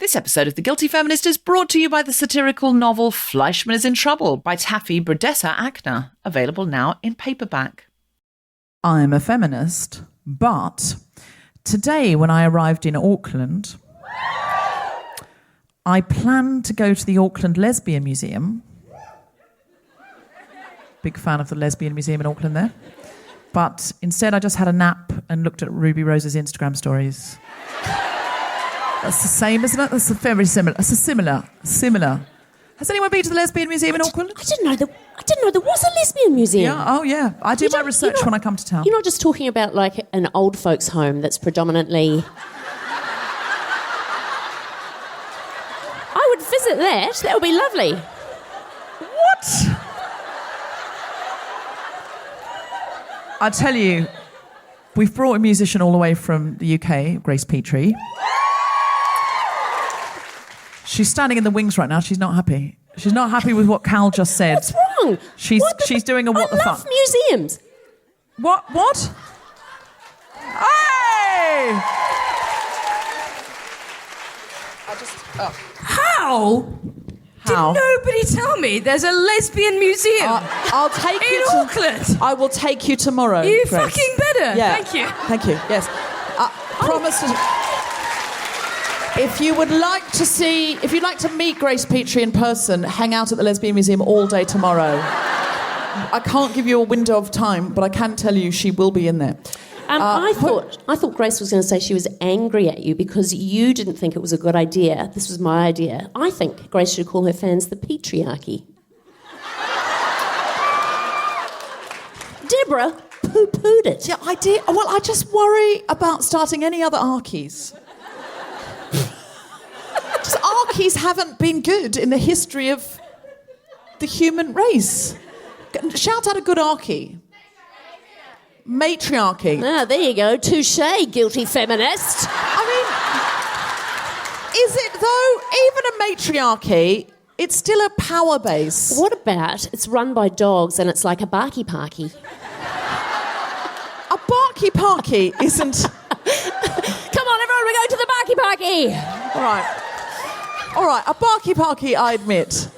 This episode of The Guilty Feminist is brought to you by the satirical novel Fleishman is in Trouble by Taffy Brodesser-Akner, available now in paperback. I'm a feminist, but today when I arrived in Auckland, I planned to go to the Auckland Lesbian Museum. Big fan of the Lesbian Museum in Auckland there. But instead I just had a nap and looked at RubyRose's Instagram stories. That's the same, isn't it? That's very similar. It's similar. Has anyone been to the Lesbian Museum in Auckland? I didn't know there was a lesbian museum. Yeah, oh yeah. I do my research when I come to town. You're not just talking about like an old folks' home that's predominantly... I would visit that. That would be lovely. What? I tell you, we've brought a musician all the way from the UK, Grace Petrie. She's standing in the wings right now. She's not happy. She's not happy with what Cal just said. What's wrong? She's doing a what the fuck. I love museums. What? Hey! How? Did nobody tell me there's a lesbian museum I'll take in you to Auckland? I will take you tomorrow. You Grace. fucking better. Yeah. Thank you. Thank you. Yes. Promise to... If you'd like to meet Grace Petrie in person, hang out at the Lesbian Museum all day tomorrow. I can't give you a window of time, but I can tell you she will be in there. I thought Grace was going to say she was angry at you because you didn't think it was a good idea. This was my idea. I think Grace should call her fans the patriarchy. Deborah poo-pooed it. Yeah, I did. Well, I just worry about starting any other Archies. Just Archies haven't been good in the history of the human race. Shout out a good Archie. Matriarchy. Ah, there you go. Touché, guilty feminist. I mean, is it though? Even a matriarchy, it's still a power base. What about it's run by dogs and it's like a barky parky? A barky parky isn't... Come on, everyone, we're going to the barky parky. All right, a barky parky, I admit,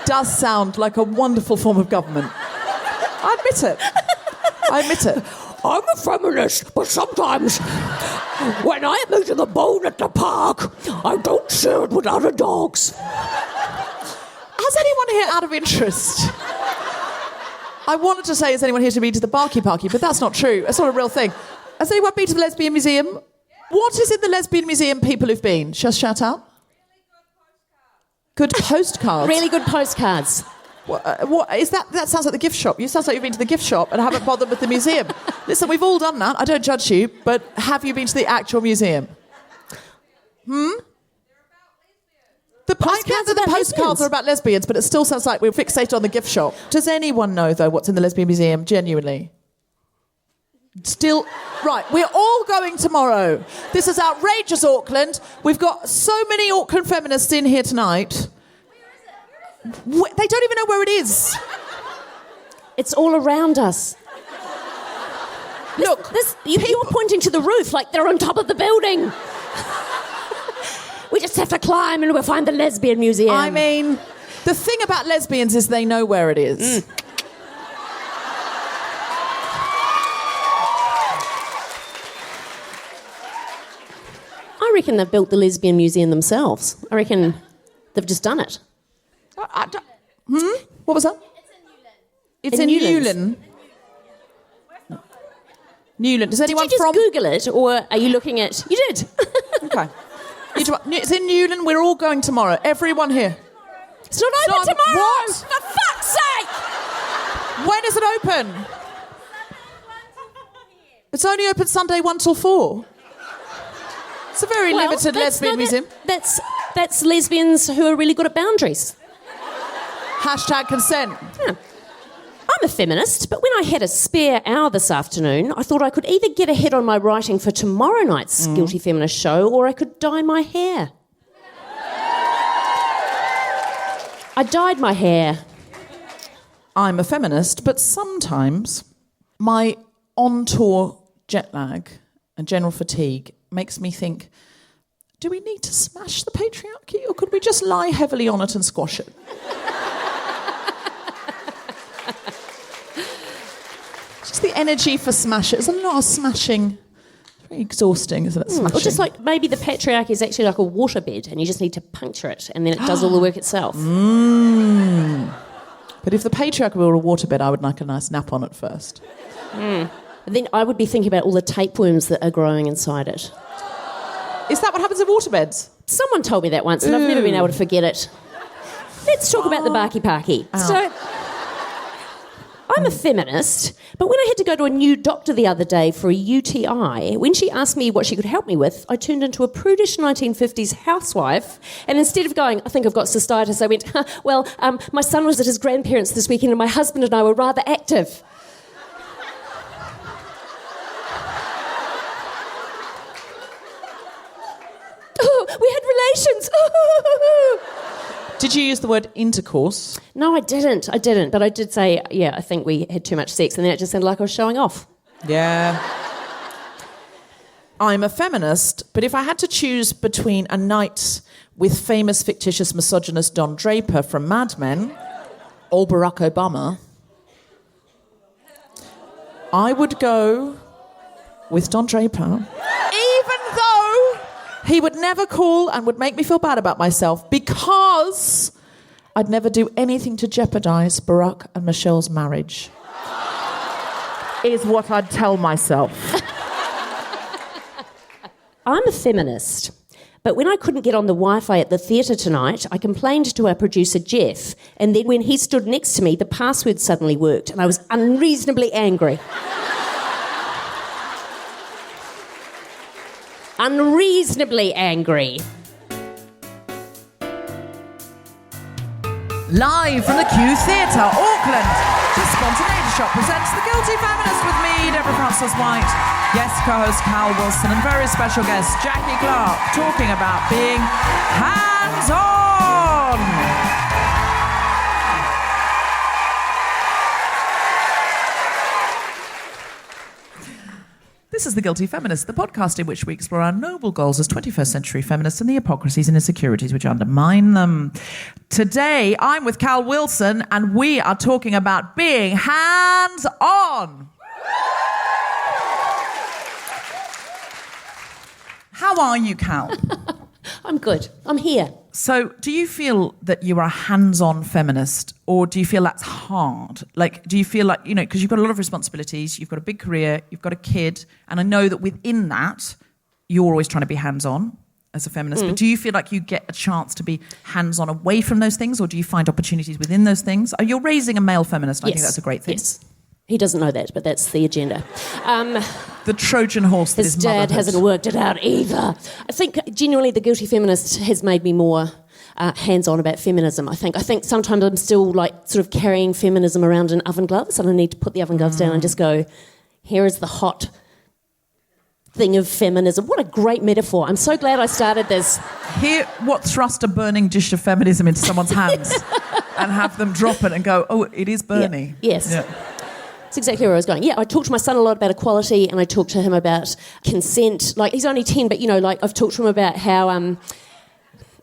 does sound like a wonderful form of government. I admit it. I'm a feminist, but sometimes when I am eating a bone at the park, I don't share it with other dogs. Has anyone here, out of interest... I wanted to say, has anyone here to be to the barky parky, but that's not true. That's not a real thing. Has anyone been to the Lesbian Museum? What is in the Lesbian Museum, people who've been? Just shout out. Good postcards. Really good postcards. What is that? That sounds like the gift shop. You sound like you've been to the gift shop and haven't bothered with the museum. Listen, we've all done that. I don't judge you, but have you been to the actual museum? The postcards are about lesbians, but it still sounds like we're fixated on the gift shop. Does anyone know, though, what's in the Lesbian Museum, genuinely? Still... Right, we're all going tomorrow. This is outrageous, Auckland. We've got so many Auckland feminists in here tonight. They don't even know where it is. It's all around us. Look, you're pointing to the roof like they're on top of the building. We just have to climb and we'll find the Lesbian Museum. I mean, the thing about lesbians is they know where it is. I reckon they've built the Lesbian Museum themselves. I reckon they've just done it. What was that? It's in Newland. Newland. Does anyone Did you just Google it, or are you looking at... You did. Okay. It's in Newland. We're all going tomorrow. Everyone here. It's not open tomorrow! What? For fuck's sake! When is it open? It's only open Sunday 1 till 4. It's a very limited lesbian museum. That's lesbians who are really good at boundaries. #consent. Yeah. I'm a feminist, but when I had a spare hour this afternoon, I thought I could either get ahead on my writing for tomorrow night's Guilty Feminist show, or I could dye my hair. I dyed my hair. I'm a feminist, but sometimes my on-tour jet lag and general fatigue makes me think, do we need to smash the patriarchy, or could we just lie heavily on it and squash it? Just the energy for smash it. There's a lot of smashing. It's very exhausting, isn't it, smashing? Or just like maybe the patriarchy is actually like a waterbed and you just need to puncture it and then it does all the work itself. But if the patriarchy were a waterbed, I would like a nice nap on it first. And then I would be thinking about all the tapeworms that are growing inside it. Is that what happens in waterbeds? Someone told me that once and I've never been able to forget it. Let's talk about the barky parky. So, I'm a feminist, but when I had to go to a new doctor the other day for a UTI, when she asked me what she could help me with, I turned into a prudish 1950s housewife, and instead of going, I think I've got cystitis, I went, my son was at his grandparents' this weekend and my husband and I were rather active. Oh, we had relations. Did you use the word intercourse? No, I didn't. But I did say, I think we had too much sex, and then it just sounded like I was showing off. Yeah. I'm a feminist, but if I had to choose between a night with famous fictitious misogynist Don Draper from Mad Men or Barack Obama, I would go with Don Draper, even though he would never call and would make me feel bad about myself, because I'd never do anything to jeopardise Barack and Michelle's marriage, is what I'd tell myself. I'm a feminist, but when I couldn't get on the Wi-Fi at the theatre tonight, I complained to our producer Jeff, and then when he stood next to me, the password suddenly worked, and I was unreasonably angry. Unreasonably angry. Live from the Q Theatre, Auckland, the Spontaneity Shop presents The Guilty Feminist with me, Deborah Frances-White, guest co-host Cal Wilson, and very special guest Jackie Clark, talking about being hands-on. This is The Guilty Feminist, the podcast in which we explore our noble goals as 21st century feminists and the hypocrisies and insecurities which undermine them. Today, I'm with Cal Wilson, and we are talking about being hands-on. How are you, Cal? I'm good. I'm here. So, do you feel that you are a hands-on feminist, or do you feel that's hard? Like, do you feel like, because you've got a lot of responsibilities, you've got a big career, you've got a kid, and I know that within that, you're always trying to be hands-on as a feminist, but do you feel like you get a chance to be hands-on away from those things, or do you find opportunities within those things? You're raising a male feminist, I think that's a great thing. Yes. He doesn't know that, but that's the agenda. The Trojan horse that is his dad motherhood. hasn't worked it out either. I think genuinely the Guilty Feminist has made me more hands-on about feminism. I think sometimes I'm still like sort of carrying feminism around in oven gloves, and I need to put the oven gloves down and just go, here is the hot thing of feminism. What a great metaphor. I'm so glad I started this. Here, what thrust a burning dish of feminism into someone's hands and have them drop it and go, oh, it is burning. Yeah. Yes. Yeah. That's exactly where I was going. Yeah, I talked to my son a lot about equality, and I talked to him about consent. Like, he's only 10, but, I've talked to him about how...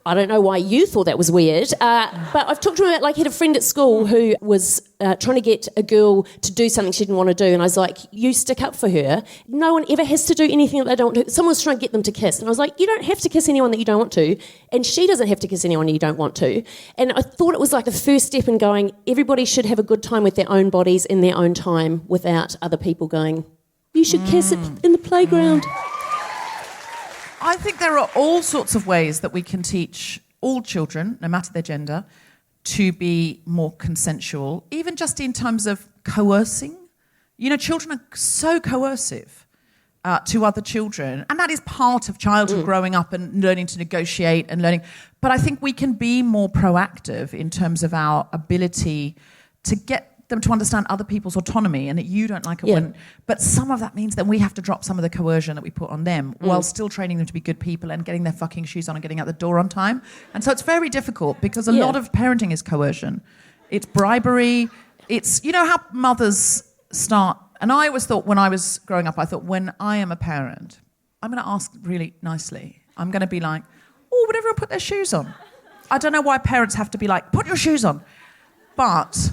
I don't know why you thought that was weird, but I've talked to him about, like, he had a friend at school who was trying to get a girl to do something she didn't want to do, and I was like, you stick up for her. No one ever has to do anything that they don't want to. Someone's trying to get them to kiss, and I was like, you don't have to kiss anyone that you don't want to, and she doesn't have to kiss anyone you don't want to. And I thought it was like the first step in going, everybody should have a good time with their own bodies in their own time without other people going, you should kiss it in the playground. I think there are all sorts of ways that we can teach all children, no matter their gender, to be more consensual, even just in terms of coercing. Children are so coercive to other children, and that is part of childhood growing up and learning to negotiate and learning. But I think we can be more proactive in terms of our ability to get them to understand other people's autonomy, and that you don't like it when... But some of that means that we have to drop some of the coercion that we put on them while still training them to be good people and getting their fucking shoes on and getting out the door on time. And so it's very difficult because a lot of parenting is coercion. It's bribery. It's... how mothers start... And I always thought when I was growing up, I thought, when I am a parent, I'm going to ask really nicely I'm going to be like, oh, would everyone put their shoes on? I don't know why parents have to be like, put your shoes on. But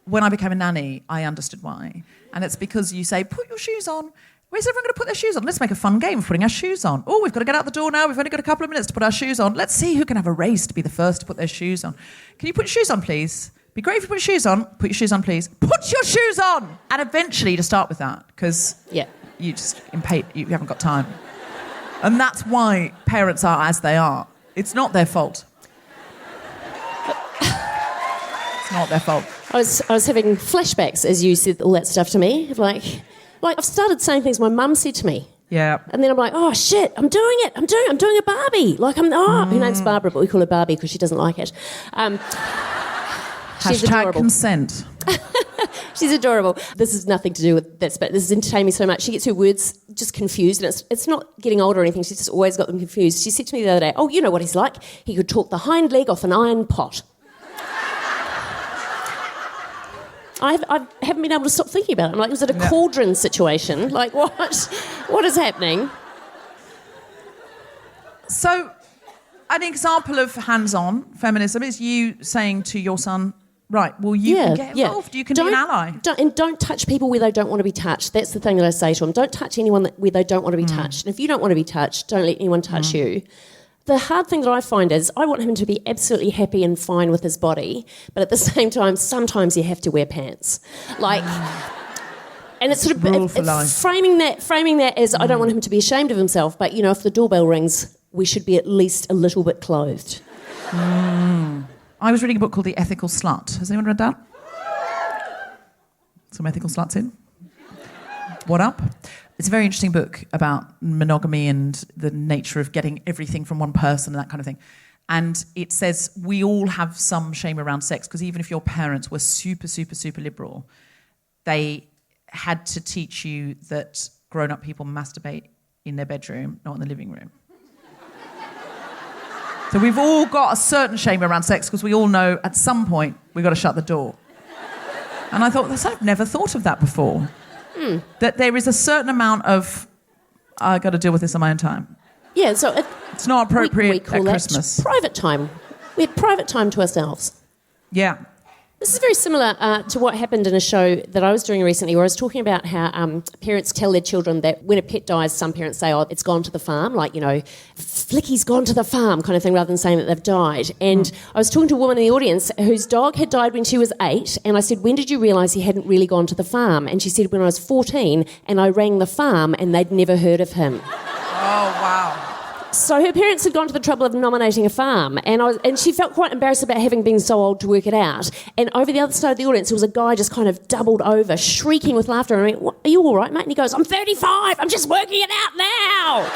when I became a nanny, I understood why. And it's because you say, put your shoes on. Where's everyone going to put their shoes on? Let's make a fun game of putting our shoes on. Oh, we've got to get out the door now. We've only got a couple of minutes to put our shoes on. Let's see who can have a race to be the first to put their shoes on. Can you put your shoes on, please? Be great if you put your shoes on. Put your shoes on, please. Put your shoes on! And eventually to start with that, because you just you haven't got time. And that's why parents are as they are. It's not their fault. It's not their fault. I was having flashbacks as you said all that stuff to me. Like I've started saying things my mum said to me. Yeah. And then I'm like, oh shit, I'm doing it. I'm doing a Barbie. Her name's Barbara, but we call her Barbie because she doesn't like it. She's adorable. Consent. She's adorable. This has nothing to do with this, but this has entertained me so much. She gets her words just confused, and it's not getting old or anything. She's just always got them confused. She said to me the other day, oh, you know what he's like. He could talk the hind leg off an iron pot. I haven't been able to stop thinking about it. I'm like, was it a cauldron situation? Like, what is happening? So, an example of hands-on feminism is you saying to your son, right, well, you can get involved. You can be an ally. Don't touch people where they don't want to be touched. That's the thing that I say to them. Don't touch anyone where they don't want to be touched. And if you don't want to be touched, don't let anyone touch you. The hard thing that I find is I want him to be absolutely happy and fine with his body, but at the same time, sometimes you have to wear pants. Like, and it's sort of framing that as I don't want him to be ashamed of himself, but, you know, if the doorbell rings, we should be at least a little bit clothed. I was reading a book called The Ethical Slut. Has anyone read that? Some ethical sluts in? What up? It's a very interesting book about monogamy and the nature of getting everything from one person and that kind of thing. And it says we all have some shame around sex because even if your parents were super, super, super liberal, they had to teach you that grown-up people masturbate in their bedroom, not in the living room. So we've all got a certain shame around sex because we all know at some point we've got to shut the door. And I thought, I've never thought of that before. That there is a certain amount of, I've got to deal with this on my own time. Yeah, so it's not appropriate we call at Christmas. That private time. We had private time to ourselves. Yeah. This is very similar to what happened in a show that I was doing recently where I was talking about how parents tell their children that when a pet dies, some parents say, oh, it's gone to the farm, like, you know, Flicky's gone to the farm kind of thing, rather than saying that they've died. And I was talking to a woman in the audience whose dog had died when she was 8, and I said, when did you realise he hadn't really gone to the farm? And she said, when I was 14, and I rang the farm and they'd never heard of him. Oh, wow. So her parents had gone to the trouble of nominating a farm, and she felt quite embarrassed about having been so old to work it out. And over the other side of the audience, there was a guy just kind of doubled over, shrieking with laughter. And I went, are you all right, mate? And he goes, I'm 35, I'm just working it out now.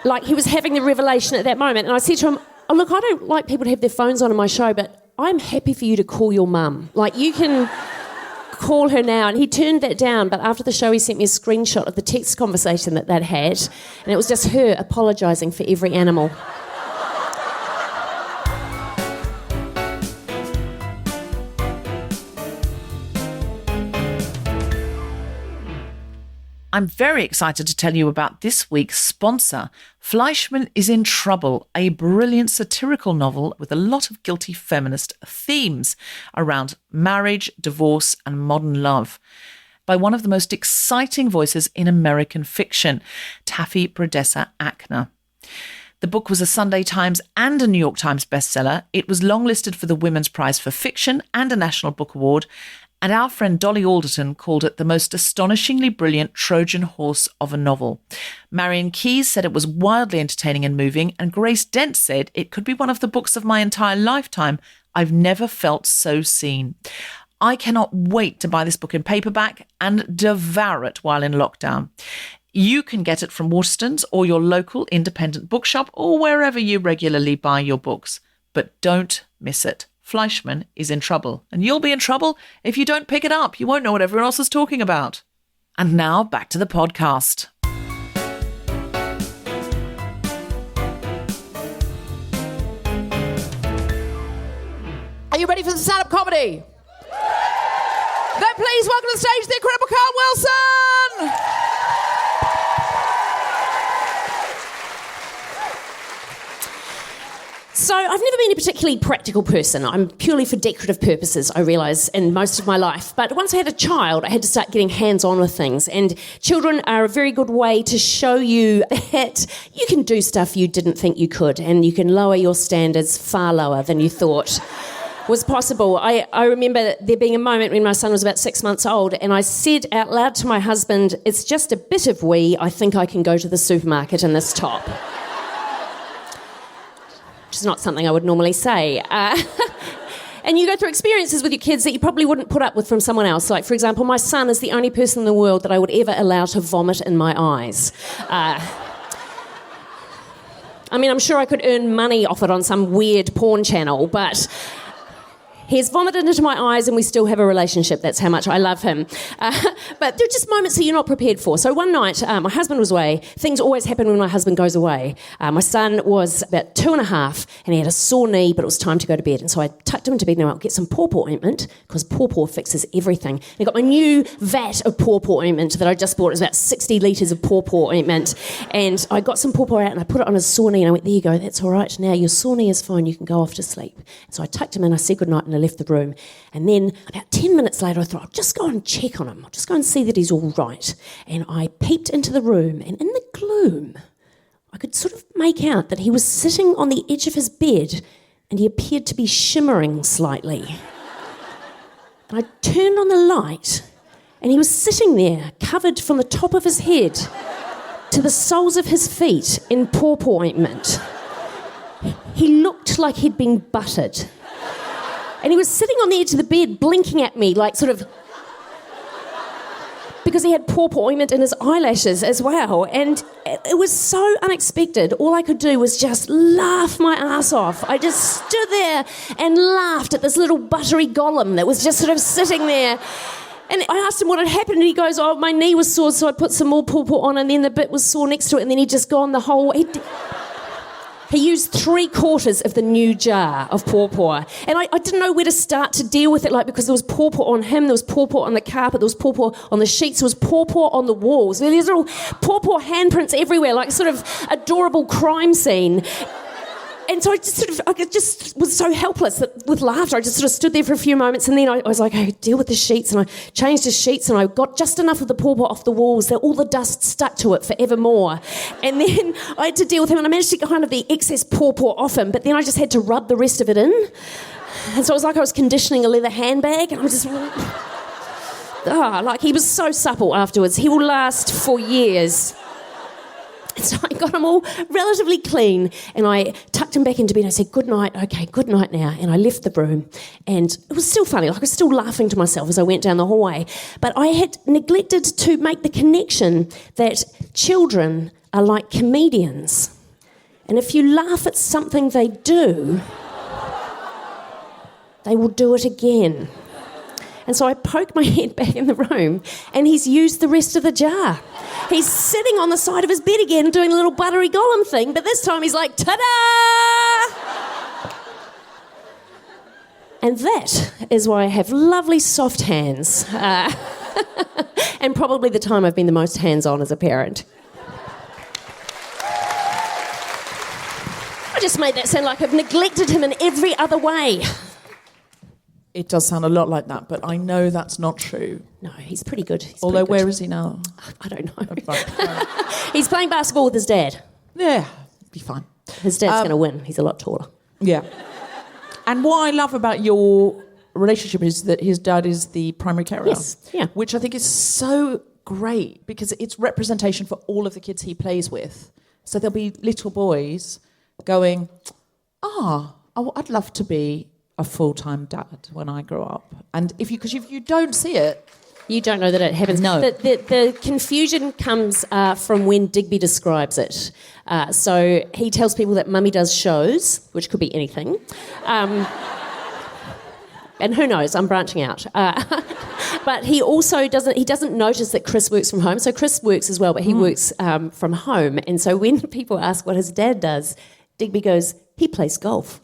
Like he was having the revelation at that moment. And I said to him, oh, look, I don't like people to have their phones on in my show, but I'm happy for you to call your mum. Like, you can call her now. And he turned that down, but after the show he sent me a screenshot of the text conversation that they'd had, and it was just her apologising for every animal. I'm very excited to tell you about this week's sponsor. Fleishman is in Trouble, a brilliant satirical novel with a lot of guilty feminist themes around marriage, divorce, and modern love, by one of the most exciting voices in American fiction, Taffy Brodesser-Akner. The book was a Sunday Times and a New York Times bestseller. It was longlisted for the Women's Prize for Fiction and a National Book Award, and our friend Dolly Alderton called it the most astonishingly brilliant Trojan horse of a novel. Marion Keyes said it was wildly entertaining and moving, and Grace Dent said it could be one of the books of my entire lifetime. I've never felt so seen. I cannot wait to buy this book in paperback and devour it while in lockdown. You can get it from Waterstones or your local independent bookshop or wherever you regularly buy your books. But don't miss it. Fleishman is in trouble, and you'll be in trouble if you don't pick it up. You won't know what everyone else is talking about. And now back to the podcast. Are you ready for the stand-up comedy? Then please welcome to the stage the incredible Carl Wilson! So I've never been a particularly practical person. I'm purely for decorative purposes, I realise, in most of my life. But once I had a child, I had to start getting hands-on with things. And children are a very good way to show you that you can do stuff you didn't think you could, and you can lower your standards far lower than you thought was possible. I remember there being a moment when my son was about 6 months old, and I said out loud to my husband, "It's just a bit of wee. I think I can go to the supermarket in this top." Which is not something I would normally say. And you go through experiences with your kids that you probably wouldn't put up with from someone else. Like, for example, my son is the only person in the world that I would ever allow to vomit in my eyes. I mean, I'm sure I could earn money off it on some weird porn channel, but he's vomited into my eyes and we still have a relationship. That's how much I love him. But there are just moments that you're not prepared for. So one night, my husband was away. Things always happen when my husband goes away. My son was about 2.5 and he had a sore knee, but it was time to go to bed. And so I tucked him into bed and I went, "Get some pawpaw ointment," because pawpaw fixes everything. And I got my new vat of pawpaw ointment that I just bought. It was about 60 litres of pawpaw ointment. And I got some pawpaw out and I put it on his sore knee and I went, "There you go, that's all right. Now your sore knee is fine. You can go off to sleep." So I tucked him in, I said goodnight and I left the room. And then about 10 minutes later I thought, I'll just go and check on him. I'll just go and see that he's all right. And I peeped into the room, and in the gloom I could sort of make out that he was sitting on the edge of his bed and he appeared to be shimmering slightly. And I turned on the light and he was sitting there covered from the top of his head to the soles of his feet in pawpaw ointment. He looked like he'd been buttered. And he was sitting on the edge of the bed blinking at me like sort of... because he had pawpaw ointment in his eyelashes as well. And it was so unexpected. All I could do was just laugh my ass off. I just stood there and laughed at this little buttery golem that was just sort of sitting there. And I asked him what had happened, and he goes, "Oh, my knee was sore, so I put some more pawpaw on, and then the bit was sore next to it, and then he'd just gone the whole... He used 3/4 of the new jar of pawpaw. And I didn't know where to start to deal with it, like, because there was pawpaw on him, there was pawpaw on the carpet, there was pawpaw on the sheets, there was pawpaw on the walls. There was little pawpaw handprints everywhere, like sort of adorable crime scene. And so I just was so helpless that with laughter, I just sort of stood there for a few moments, and then I was like, "I deal with the sheets," and I changed the sheets, and I got just enough of the pawpaw off the walls that all the dust stuck to it forevermore. And then I had to deal with him, and I managed to get kind of the excess pawpaw off him, but then I just had to rub the rest of it in. And so it was like I was conditioning a leather handbag, and I was just... like he was so supple afterwards. He will last for years. So I got them all relatively clean and I tucked him back into bed and I said, "Good night, okay, good night now." And I left the room and it was still funny, like I was still laughing to myself as I went down the hallway. But I had neglected to make the connection that children are like comedians. And if you laugh at something they do, they will do it again. And so I poked my head back in the room and he's used the rest of the jar. He's sitting on the side of his bed again doing a little buttery golem thing, but this time he's like, "Ta-da!" And that is why I have lovely soft hands. And probably the time I've been the most hands-on as a parent. I just made that sound like I've neglected him in every other way. It does sound a lot like that, but I know that's not true. No, he's pretty good. Although, where is he now? I don't know. He's playing basketball with his dad. Yeah, be fine. His dad's going to win. He's a lot taller. Yeah. And what I love about your relationship is that his dad is the primary carer. Yes, yeah. Which I think is so great because it's representation for all of the kids he plays with. So there'll be little boys going, I'd love to be a full-time dad when I grow up. And because if you don't see it... You don't know that it happens. No. The confusion comes from when Digby describes it. So he tells people that Mummy does shows, which could be anything. And who knows, I'm branching out. But he also doesn't notice that Chris works from home. So Chris works as well, but he works from home. And so when people ask what his dad does, Digby goes, "He plays golf."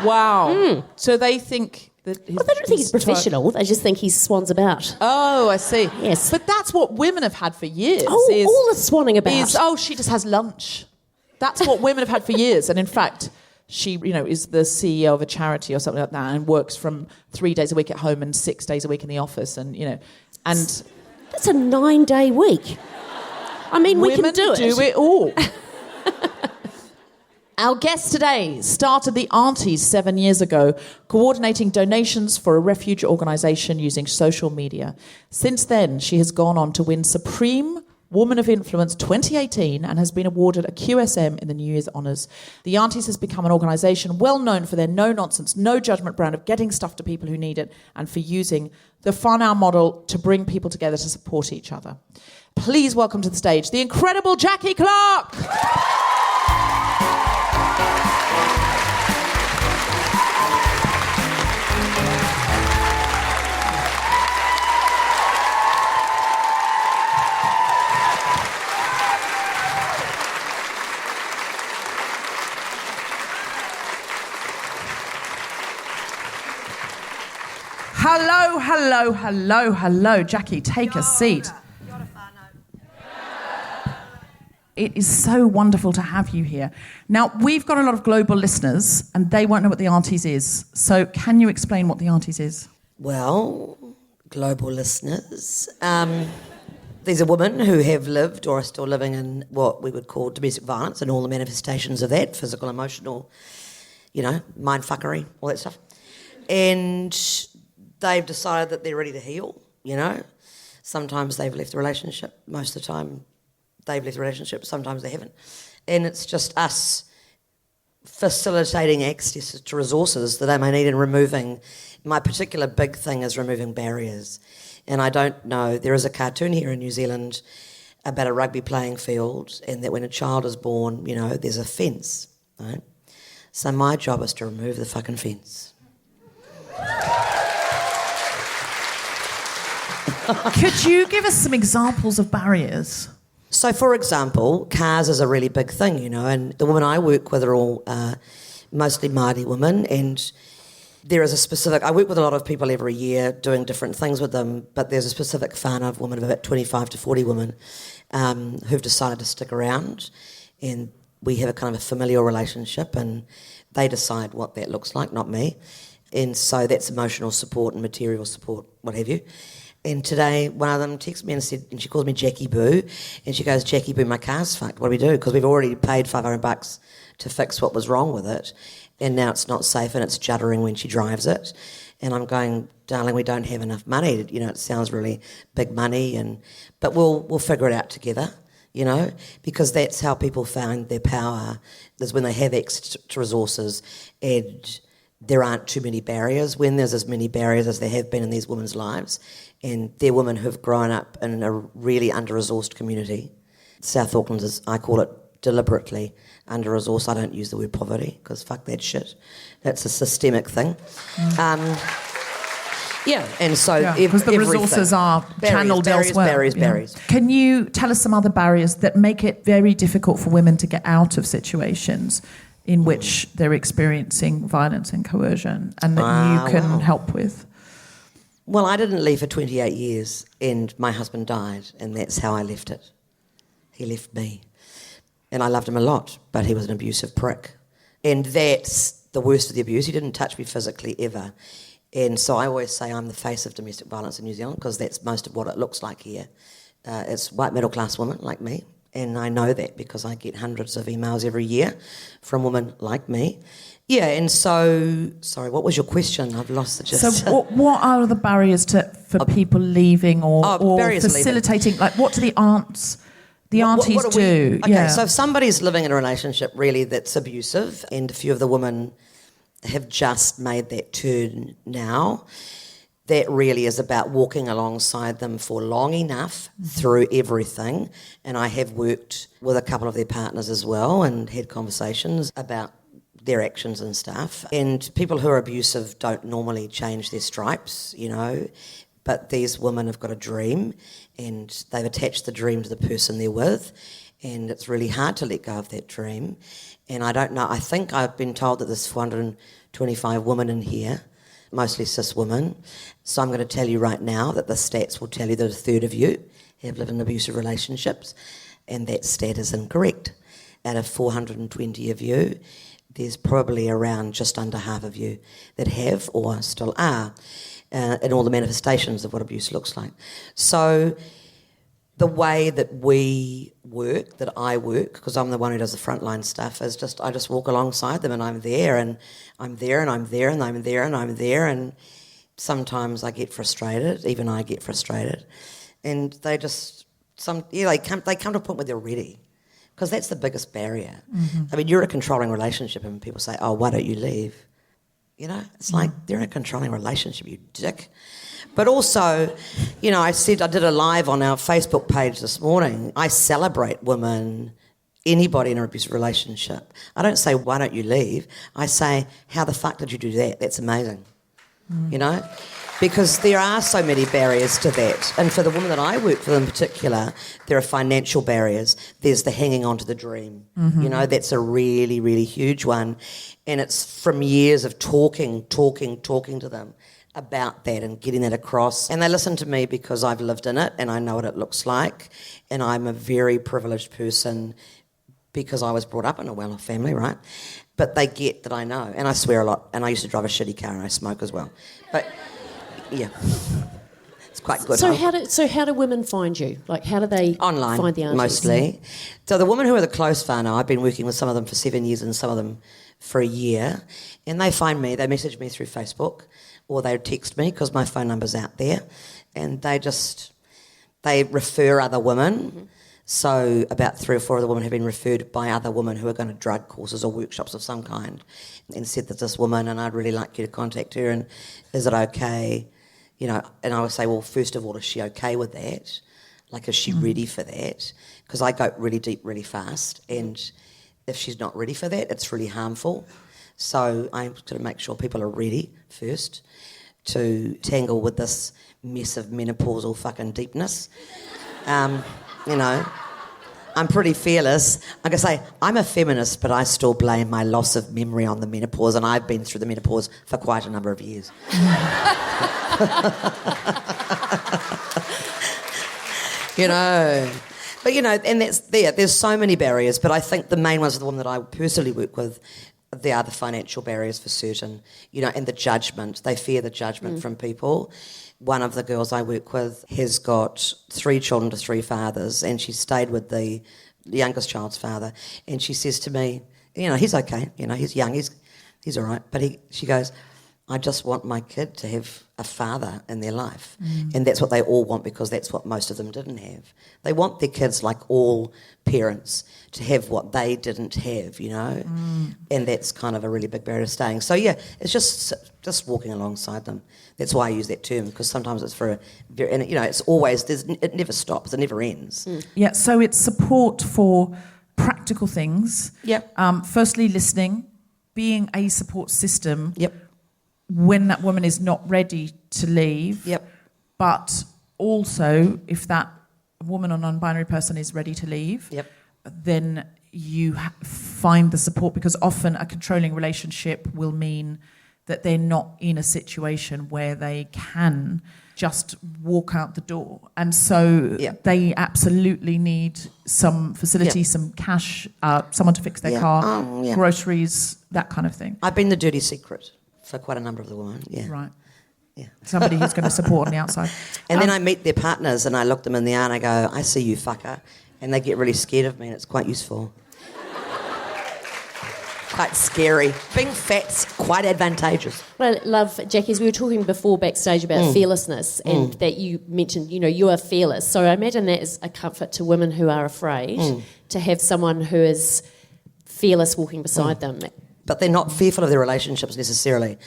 Wow. So they think that... They don't think he's professional. They just think he swans about. Oh, I see. Yes. But that's what women have had for years. All the swanning about. She just has lunch. That's what women have had for years. And in fact, she, is the CEO of a charity or something like that and works from 3 days a week at home and 6 days a week in the office, and and That's a 9-day week. I mean, we can do it. Women do it all. Our guest today started the Aunties 7 years ago, coordinating donations for a refuge organisation using social media. Since then, she has gone on to win Supreme Woman of Influence 2018 and has been awarded a QSM in the New Year's Honours. The Aunties has become an organisation well known for their no-nonsense, no-judgment brand of getting stuff to people who need it and for using the Fun Hour model to bring people together to support each other. Please welcome to the stage the incredible Jackie Clark! Hello, hello, hello, hello. Jackie, take a seat. It is so wonderful to have you here. Now, we've got a lot of global listeners, and they won't know what the Aunties is. So can you explain what the Aunties is? Well, global listeners, these are women who have lived or are still living in what we would call domestic violence and all the manifestations of that, physical, emotional, mindfuckery, all that stuff. And they've decided that they're ready to heal, Sometimes they've left the relationship. Most of the time they've left the relationship. Sometimes they haven't. And it's just us facilitating access to resources that they may need and removing. My particular big thing is removing barriers. And I don't know, there is a cartoon here in New Zealand about a rugby playing field and that when a child is born, there's a fence, right? So my job is to remove the fucking fence. Could you give us some examples of barriers? So, for example, cars is a really big thing, and the women I work with are all mostly Māori women, and there is a specific... I work with a lot of people every year doing different things with them, but there's a specific whānau of women, of about 25 to 40 women, who've decided to stick around, and we have a kind of a familial relationship, and they decide what that looks like, not me. And so that's emotional support and material support, what have you. And today, one of them texted me and said, and she calls me Jackie Boo, and she goes, Jackie Boo, my car's fucked. What do we do? Because we've already paid $500 to fix what was wrong with it, and now it's not safe and it's juddering when she drives it. And I'm going, darling, we don't have enough money. It sounds really big money, but we'll figure it out together, because that's how people find their power, is when they have access to resources and there aren't too many barriers. When there's as many barriers as there have been in these women's lives, and they're women who've grown up in a really under-resourced community. South Auckland is, I call it deliberately under-resourced. I don't use the word poverty, because fuck that shit. That's a systemic thing. And so because the resources are channeled elsewhere. Barriers. Can you tell us some other barriers that make it very difficult for women to get out of situations in which they're experiencing violence and coercion, and that you can help with? Well, I didn't leave for 28 years, and my husband died, and that's how I left it. He left me. And I loved him a lot, but he was an abusive prick. And that's the worst of the abuse. He didn't touch me physically ever. And so I always say I'm the face of domestic violence in New Zealand, because that's most of what it looks like here. It's white middle-class women like me, and I know that because I get hundreds of emails every year from women like me. Yeah, and so... Sorry, what was your question? I've lost the gist. So what are the barriers for people leaving or facilitating? Leaving. Like, what do the aunties do? Okay, so if somebody's living in a relationship really that's abusive, and a few of the women have just made that turn now, that really is about walking alongside them for long enough through everything. And I have worked with a couple of their partners as well and had conversations about their actions and stuff. And people who are abusive don't normally change their stripes, but these women have got a dream, and they've attached the dream to the person they're with, and it's really hard to let go of that dream. And I don't know, I think I've been told that there's 425 women in here, mostly cis women. So I'm going to tell you right now that the stats will tell you that a third of you have lived in abusive relationships, and that stat is incorrect. Out of 420 of you, there's probably around just under half of you that have or still are in all the manifestations of what abuse looks like. So the way that we work, that I work, because I'm the one who does the frontline stuff, is just I just walk alongside them and I'm there and I'm there and I'm there and I'm there and I'm there, and sometimes I get frustrated, even I get frustrated, and they just they come to a point where they're ready, because that's the biggest barrier. I mean, you're in a controlling relationship and people say, "Oh, why don't you leave?" You know, it's like they're in a controlling relationship, you dick. But also, you know, I did a live on our Facebook page this morning. I celebrate women, anybody in an abusive relationship. I don't say, "Why don't you leave?" I say, "How the fuck did you do that? That's amazing." You know? Because there are so many barriers to that. And for the women that I work with in particular, there are financial barriers. There's the hanging on to the dream. You know, that's a really, really huge one. And it's from years of talking to them about that and getting that across. And they listen to me because I've lived in it and I know what it looks like. And I'm a very privileged person because I was brought up in a well-off family, right? But they get that I know. And I swear a lot. And I used to drive a shitty car and I smoke as well. But... yeah, it's quite good. So how do women find you? Like, how do they online, find the Aunties? Mostly. So the women who are the close whānau, I've been working with some of them for 7 years and some of them for a year, and they find me, they message me through Facebook or they text me because my phone number's out there, and they refer other women. So about 3 or 4 of the women have been referred by other women who are going to drug courses or workshops of some kind, and said that this woman, and I'd really like you to contact her, and is it okay? You know, and I would say, well, first of all, is she okay with that? Like, is she ready for that? Because I go really deep really fast, and if she's not ready for that, it's really harmful. So I'm going to make sure people are ready first to tangle with this mess of menopausal fucking deepness. You know, I'm pretty fearless. I'm going to say, I'm a feminist, but I still blame my loss of memory on the menopause, and I've been through the menopause for quite a number of years. You know, but you know, and there's so many barriers, but I think the main ones are the one that I personally work with. They are the financial barriers for certain, you know, and the judgment. They fear the judgment from people. One of the girls I work with has got 3 children to 3 fathers, and she stayed with the youngest child's father, and she says to me, you know, he's okay, you know, he's young, he's all right, but she goes, I just want my kid to have a father in their life. And that's what they all want, because that's what most of them didn't have. They want their kids, like all parents, to have what they didn't have, you know? And that's kind of a really big barrier to staying. So, yeah, it's just walking alongside them. That's why I use that term, because sometimes it's for a very... And, you know, it's always... it never stops. It never ends. Yeah, so it's support for practical things. Yep. Firstly, listening, being a support system... Yep. When that woman is not ready to leave. Yep. But also, if that woman or non-binary person is ready to leave, yep. then you find the support, because often a controlling relationship will mean that they're not in a situation where they can just walk out the door. And so they absolutely need some facility, some cash, someone to fix their car, groceries, that kind of thing. I've been the dirty secret for quite a number of the women, Right. Yeah. Somebody who's going to support on the outside. And then I meet their partners and I look them in the eye and I go, I see you, fucker. And they get really scared of me, and it's quite useful. Quite scary. Being fat's quite advantageous. What I love, Jackie, is we were talking before backstage about fearlessness, and that you mentioned, you know, you are fearless. So I imagine that is a comfort to women who are afraid to have someone who is fearless walking beside them. But they're not fearful of their relationships necessarily.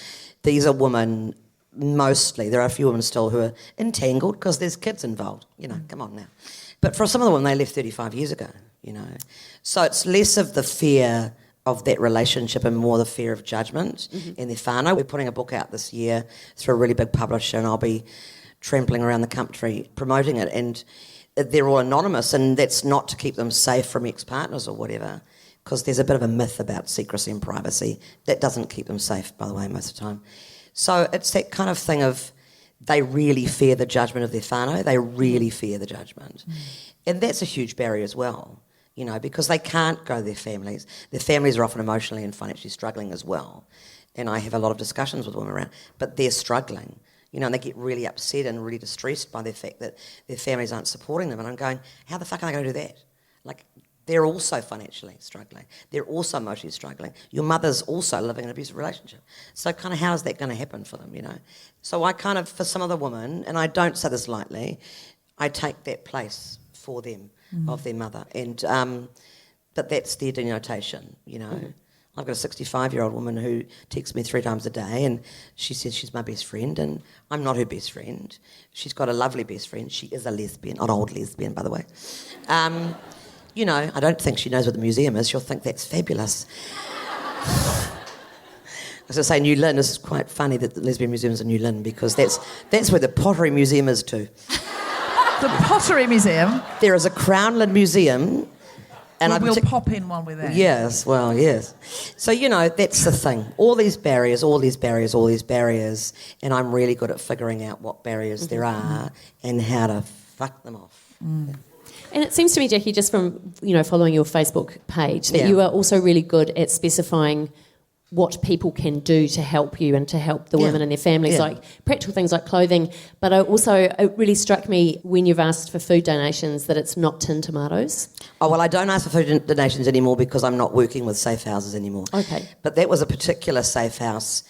These are women, mostly. There are a few women still who are entangled because there's kids involved. You know, come on now. But for some of the women, they left 35 years ago, you know. So it's less of the fear of that relationship and more the fear of judgment and their whānau. We're putting a book out this year through a really big publisher, and I'll be trampling around the country promoting it. And they're all anonymous, and that's not to keep them safe from ex-partners or whatever, because there's a bit of a myth about secrecy and privacy. That doesn't keep them safe, by the way, most of the time. So it's that kind of thing of they really fear the judgment of their whānau. They really fear the judgment. And that's a huge barrier as well. you know, because they can't go to their families. Their families are often emotionally and financially struggling as well. And I have a lot of discussions with women around, but they're struggling, you know, and they get really upset and really distressed by the fact that their families aren't supporting them. And I'm going, how the fuck are they going to do that? Like, they're also financially struggling. They're also emotionally struggling. Your mother's also living in an abusive relationship. So kind of how is that going to happen for them, you know? So I kind of, for some of the women, and I don't say this lightly, I take that place for them of their mother. And but that's their denotation, you know. I've got a 65-year-old woman who texts me 3 times a day, and she says she's my best friend, and I'm not her best friend. She's got a lovely best friend. She is a lesbian, an old lesbian, by the way. You know, I don't think she knows what the museum is. She'll think that's fabulous. I was going to say New Lynn. This is quite funny that the Lesbian Museum is in New Lynn, because that's where the Pottery Museum is too. The Pottery Museum? There is a Crownland Museum. And we'll pop in while we're there. Yes, well, yes. So, you know, that's the thing. All these barriers, and I'm really good at figuring out what barriers there are and how to fuck them off. And it seems to me, Jackie, just from, you know, following your Facebook page, that you are also really good at specifying what people can do to help you and to help the women and their families, like practical things like clothing. But it really struck me when you've asked for food donations that it's not tin tomatoes. Oh, well, I don't ask for food donations anymore because I'm not working with safe houses anymore. Okay. But that was a particular safe house,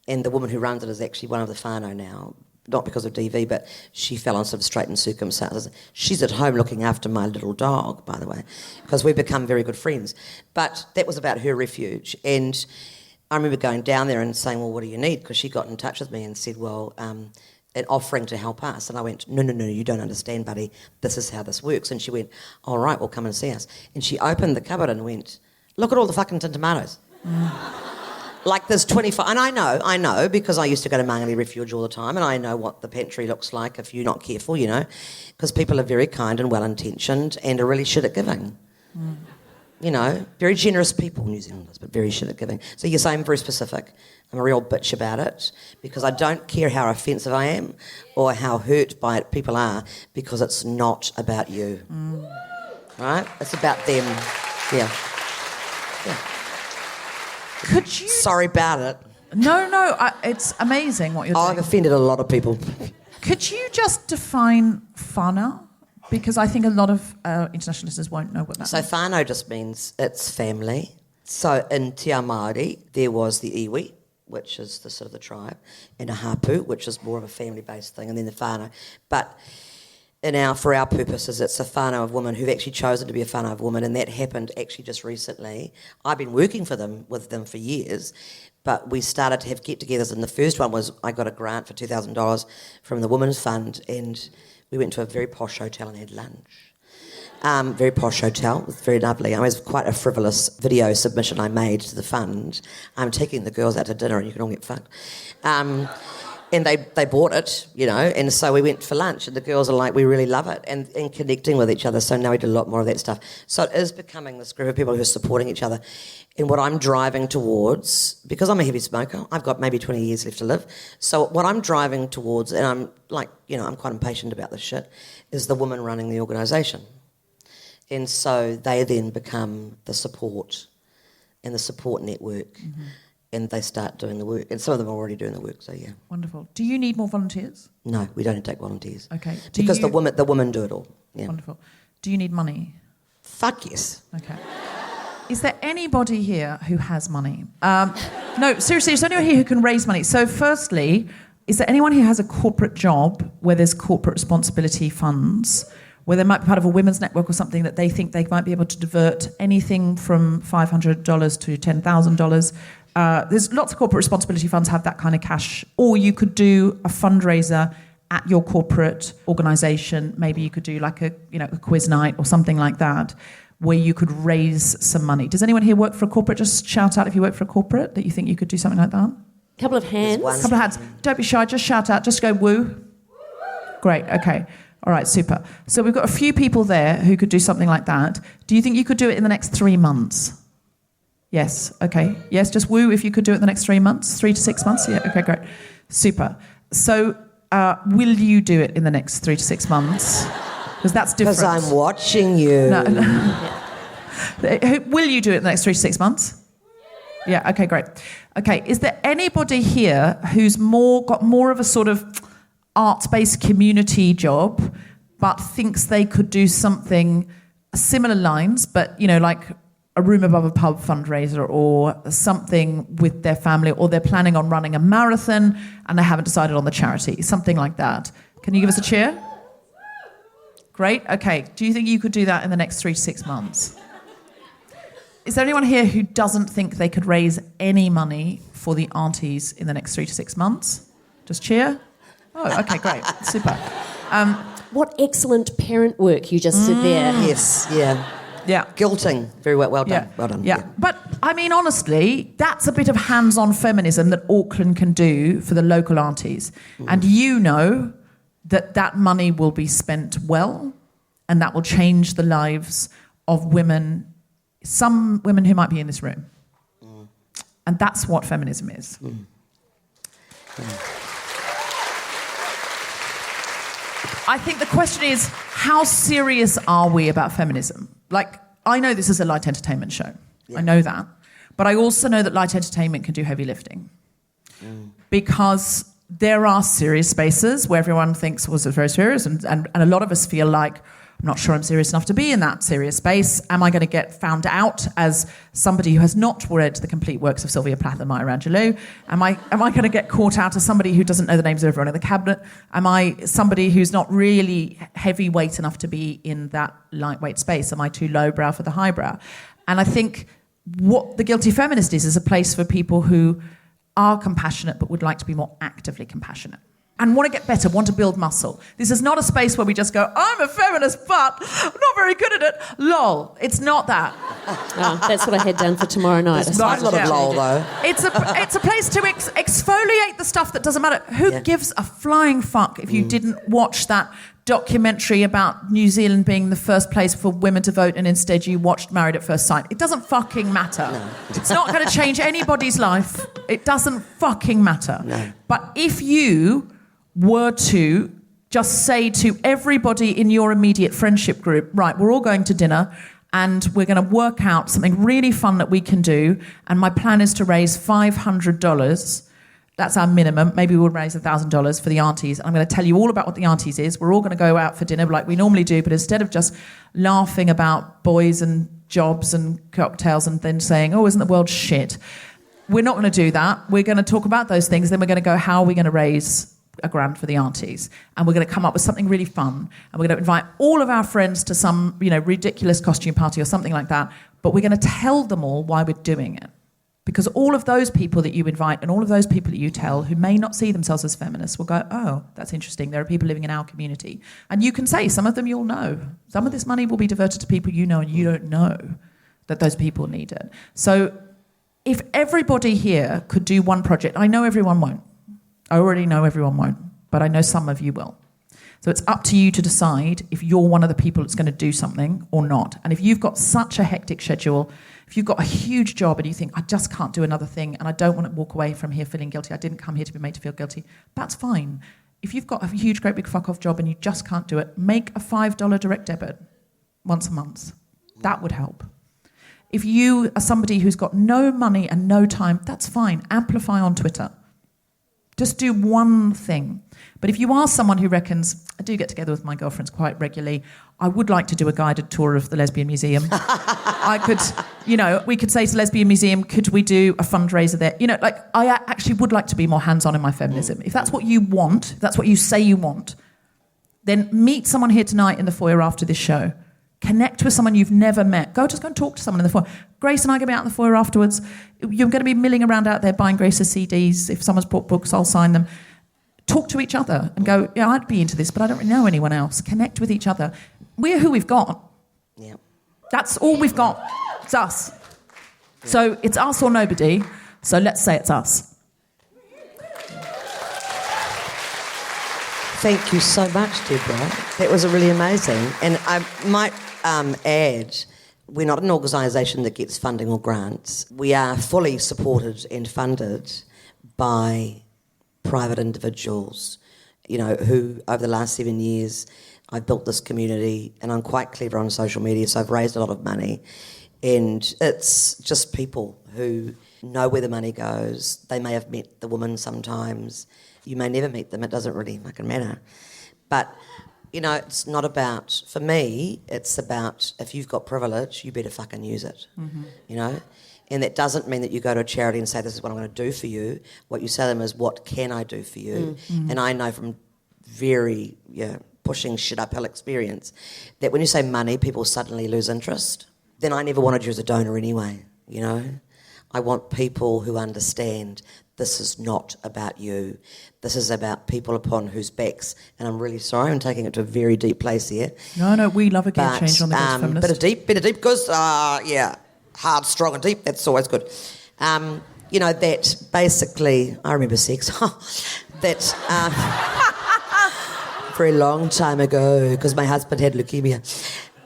and the woman who runs it is actually one of the whānau now, not because of DV, but she fell on sort of straitened circumstances. She's at home looking after my little dog, by the way, because we've become very good friends. But that was about her refuge, and I remember going down there and saying, well, what do you need? Because she got in touch with me and said, well, an offering to help us. And I went, no, you don't understand, buddy. This is how this works. And she went, all right, well, come and see us. And she opened the cupboard and went, look at all the fucking tin tomatoes. Like there's 25, and I know, because I used to go to Māngere Refuge all the time, and I know what the pantry looks like if you're not careful, you know, because people are very kind and well-intentioned and are really shit at giving. You know, very generous people, New Zealanders, but very shit at giving. So yes, I'm very specific. I'm a real bitch about it because I don't care how offensive I am or how hurt by it people are, because it's not about you. Right? It's about them. Yeah. Could you... Sorry about it. No, it's amazing what you're doing. I've offended a lot of people. Could you just define whānau? Because I think a lot of international listeners won't know what that means. So whānau just means it's family. So in Te Ao Māori, there was the iwi, which is the sort of the tribe, and a hapu, which is more of a family-based thing, and then the whānau. But for our purposes, it's a whānau of women who've actually chosen to be a whānau of women, and that happened actually just recently. I've been working with them for years, but we started to have get-togethers, and the first one was I got a grant for $2,000 from the Women's Fund, and we went to a very posh hotel and had lunch. Very posh hotel. It was very lovely. It was quite a frivolous video submission I made to the fund. I'm taking the girls out to dinner and you can all get fucked. And they bought it, you know, and so we went for lunch and the girls are like, we really love it, and connecting with each other. So now we do a lot more of that stuff. So it is becoming this group of people who are supporting each other. And what I'm driving towards, because I'm a heavy smoker, I've got maybe 20 years left to live. So what I'm driving towards, and I'm like, you know, I'm quite impatient about this shit, is the woman running the organisation. And so they then become the support and the support network. And they start doing the work. And some of them are already doing the work, so yeah. Wonderful. Do you need more volunteers? No, we don't take volunteers. Okay. Because the women do it all. Yeah. Wonderful. Do you need money? Fuck yes. Okay. Is there anybody here who has money? No, seriously, is there anyone here who can raise money? So firstly, is there anyone who has a corporate job where there's corporate responsibility funds, where they might be part of a women's network or something that they think they might be able to divert anything from $500 to $10,000? There's lots of corporate responsibility funds have that kind of cash. Or you could do a fundraiser at your corporate organisation. Maybe you could do like a quiz night or something like that, where you could raise some money. Does anyone here work for a corporate? Just shout out if you work for a corporate that you think you could do something like that. Couple of hands. Couple of hands. Don't be shy. Just shout out. Just go woo. Great. Okay. All right. Super. So we've got a few people there who could do something like that. Do you think you could do it in the next 3 months? Yes. Okay. Yes. Just woo if you could do it in the next 3 months, 3 to 6 months. Yeah. Okay. Great. Super. So will you do it in the next 3 to 6 months? Because that's different. Because I'm watching you. No. Will you do it in the next 3 to 6 months? Yeah, okay, great. Okay, is there anybody here who's got more of a sort of arts-based community job, but thinks they could do something similar lines, but, like a room above a pub fundraiser or something with their family, or they're planning on running a marathon and they haven't decided on the charity, something like that? Can you give us a cheer? Great, okay. Do you think you could do that in the next 3 to 6 months? Is there anyone here who doesn't think they could raise any money for the Aunties in the next 3 to 6 months? Just cheer? Oh, okay, great. Super. What excellent parent work you just did there. Yes, yeah. Yeah. Guilting. Very well done. Yeah. Well done. Yeah. But, honestly, that's a bit of hands-on feminism that Auckland can do for the local Aunties. And that money will be spent well, and that will change the lives of women, some women who might be in this room. And that's what feminism is. I think the question is, how serious are we about feminism? I know this is a light entertainment show. Yeah. I know that. But I also know that light entertainment can do heavy lifting. Because there are serious spaces where everyone thinks, was it very serious? And a lot of us feel like, I'm not sure I'm serious enough to be in that serious space. Am I going to get found out as somebody who has not read the complete works of Sylvia Plath and Maya Angelou? Am I going to get caught out as somebody who doesn't know the names of everyone in the cabinet? Am I somebody who's not really heavyweight enough to be in that lightweight space? Am I too lowbrow for the highbrow? And I think what the Guilty Feminist is a place for people who are compassionate but would like to be more actively compassionate and want to get better, want to build muscle. This is not a space where we just go, I'm a feminist, but I'm not very good at it. Lol. It's not that. Oh, that's what I had done for tomorrow night. There's not a lot of lol, though. It's a place to exfoliate the stuff that doesn't matter. Who gives a flying fuck if you didn't watch that documentary about New Zealand being the first place for women to vote and instead you watched Married at First Sight? It doesn't fucking matter. No. It's not going to change anybody's life. It doesn't fucking matter. No. But if you were to just say to everybody in your immediate friendship group, right, we're all going to dinner and we're going to work out something really fun that we can do, and my plan is to raise $500. That's our minimum. Maybe we'll raise $1,000 for the Aunties. I'm going to tell you all about what the Aunties is. We're all going to go out for dinner like we normally do, but instead of just laughing about boys and jobs and cocktails and then saying, oh, isn't the world shit? We're not going to do that. We're going to talk about those things. Then we're going to go, how are we going to raise $1,000 for the Aunties? And we're going to come up with something really fun. And we're going to invite all of our friends to some, ridiculous costume party or something like that. But we're going to tell them all why we're doing it. Because all of those people that you invite and all of those people that you tell who may not see themselves as feminists will go, oh, that's interesting. There are people living in our community. And you can say, some of them you'll know. Some of this money will be diverted to people you know and you don't know that those people need it. So if everybody here could do one project, I know everyone won't. I already know everyone won't, but I know some of you will. So it's up to you to decide if you're one of the people that's going to do something or not. And if you've got such a hectic schedule, if you've got a huge job and you think, I just can't do another thing and I don't want to walk away from here feeling guilty, I didn't come here to be made to feel guilty, that's fine. If you've got a huge, great big fuck-off job and you just can't do it, make a $5 direct debit once a month. That would help. If you are somebody who's got no money and no time, that's fine. Amplify on Twitter. Just do one thing. But if you are someone who reckons, I do get together with my girlfriends quite regularly, I would like to do a guided tour of the Lesbian Museum. I could, we could say to the Lesbian Museum, could we do a fundraiser there? I actually would like to be more hands-on in my feminism. If that's what you want, if that's what you say you want, then meet someone here tonight in the foyer after this show. Connect with someone you've never met. Go and talk to someone in the foyer. Grace and I are going to be out in the foyer afterwards. You're going to be milling around out there buying Grace's CDs. If someone's bought books, I'll sign them. Talk to each other and go, yeah, I'd be into this, but I don't really know anyone else. Connect with each other. We're who we've got. Yeah. That's all we've got. It's us. So it's us or nobody. So let's say it's us. Thank you so much, Deborah. That was really amazing. And I might add, we're not an organisation that gets funding or grants. We are fully supported and funded by private individuals, who over the last 7 years I've built this community and I'm quite clever on social media, so I've raised a lot of money. And it's just people who know where the money goes. They may have met the woman sometimes. You may never meet them. It doesn't really fucking matter. But, you know, it's not about, for me, it's about if you've got privilege, you better fucking use it, you know? And that doesn't mean that you go to a charity and say, this is what I'm going to do for you. What you say to them is, what can I do for you? And I know from very pushing shit uphill experience that when you say money, people suddenly lose interest. Then I never wanted you as a donor anyway, you know? I want people who understand this is not about you. This is about people upon whose backs, and I'm really sorry, I'm taking it to a very deep place here. No, we love a gear change on the Guilty Feminist. Bit of deep, because, hard, strong and deep, that's always good. You know, that basically, I remember sex, that very long time ago, because my husband had leukemia.